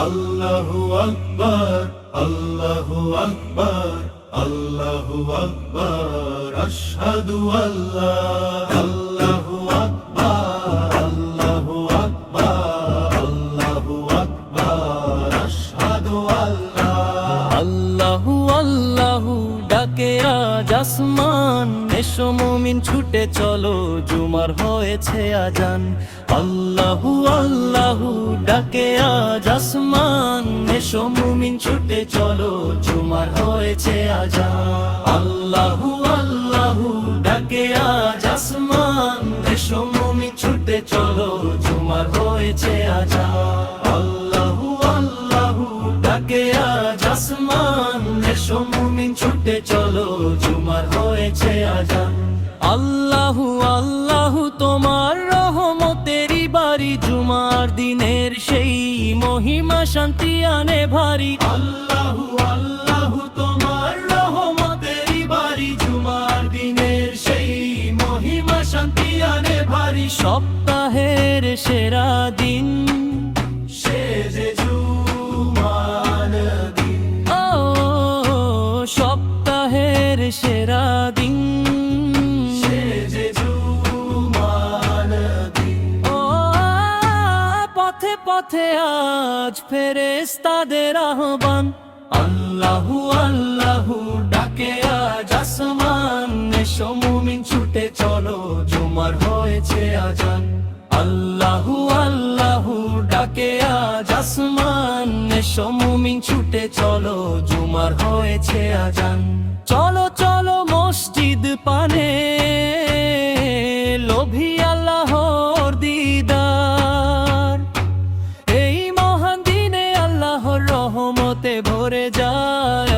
আল্লাহু আকবার, আল্লাহু আকবার, আল্লাহু আকবার, আশহাদু আল্লাহ, আল্লাহু আকবার, আল্লাহু আকবার, আল্লাহু আকবার, আশহাদু আল্লাহ। আল্লাহু আল্লাহু ডাকে আজ আসমান, এসো মুমিন ছুটে চলো, জুমার হয়েছে আজান। আল্লাহু আল্লাহু ডাকে আজ আসমান, এসো মুমিন ছুটে চলো, জুমার হয়েছে আজান। আল্লাহু আল্লাহু ডাকে আজ আসমান, এসো মুমিন ছুটে চলো, জুমার হয়েছে আজান। আল্লাহু আল্লাহু ডাকে আজ আসমান, এসো মুমিন ছুটে চলো, জুমার হয়েছে আজান। আল্লাহু আল্লাহু তোমার রহমতেরই বাড়ি, জুমার দিনের সেই মহিমা শান্তি আনে ভারী। আল্লাহু আল্লাহু তোমার রহমতেরই বাড়ি, জুমার দিনের সেই মহিমা শান্তি আনে ভারী। সপ্তাহের সেরা দিন সে যে জুমার দিন, ও সপ্তাহের সেরা দিন সে যে জুমার দিন। ও পথে পথে আজ ফেরেশতাদের আহ্বান, আল্লাহু আল্লাহু ডাকে আজ আসমান, এসো মুমিন ছুটে চলো, জুমার হয়েছে আজান। আল্লাহু আল্লাহু ডাকে আজ আসমান, এসো মুমিন ছুটে চলো, জুমার হয়েছে আজান। চলো চলো মসজিদ পানে, লোভী আল্লাহর দিদার, এই মহান দিনে আল্লাহর রহমতে ভরে যায়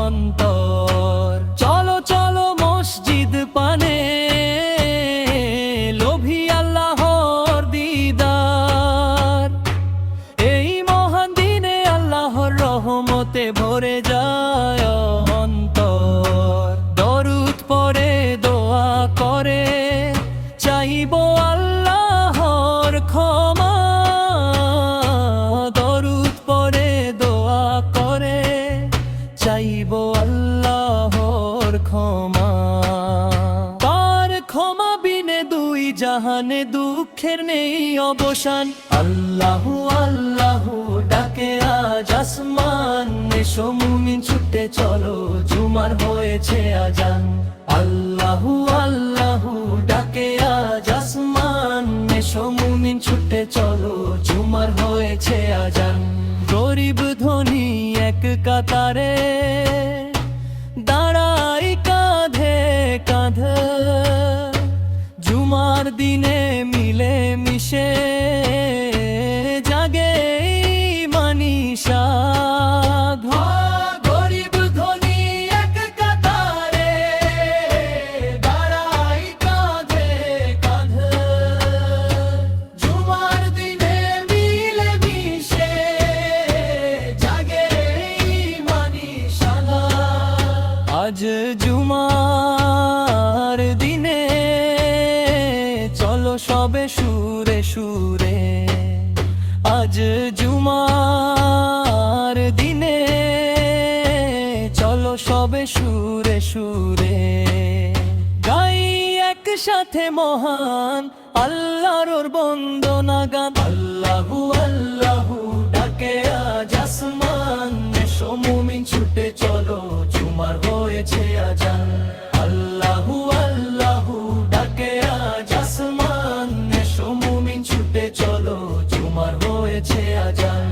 অন্তর। চলো চলো মসজিদ পানে, লোভী আল্লাহর দিদার, এই মহান দিনে আল্লাহর রহমতে ভরে যায় অন্তর। দরুদ পড়ে দোয়া করে চাইব আল্লাহর ক্ষমা, দরুদ পড়ে দোয়া করে চাইব আল্লাহর ক্ষমা। তার ক্ষমা বিনে দুই জাহানে দুঃখের নেই অবসান। আল্লাহু আল্লাহু ডাকে আজ আসমান, এসো মুমিন ছুটে চলো, জুমার হয়েছে আজান। আল্লাহু আল্লাহু ডাকে আজ আসমান, এসো মুমিন ছুটে চলো, জুমার হয়েছে আজান। গরিব ধনী এক কাতারে দাঁড়াই কাঁধে কাঁধে, জুমার দিনে মিলে মিশে জাগে মানিসা। গরিব ধনী এক কাতারে দাঁড়াই কাঁধে কাঁধে, জুমার দিনে মিলে মিশে জাগে মানিসা। আজ জুমার দিনে চলো সবে সুরে সুরে, আজ জুমার দিনে চলো সবে সুরে সুরে, গাই একসাথে মহান আল্লাহর বন্দনা গান। আল্লাহু আল্লাহু ডাকে আজ আসমান, এসো মুমিন ছুটে চলো, জুমার হয়েছে আজান। আল্লাহু আল্লাহু ডাকে আজ আসমান, এসো মুমিন ছুটে চলো, জুমার হয়েছে আজান।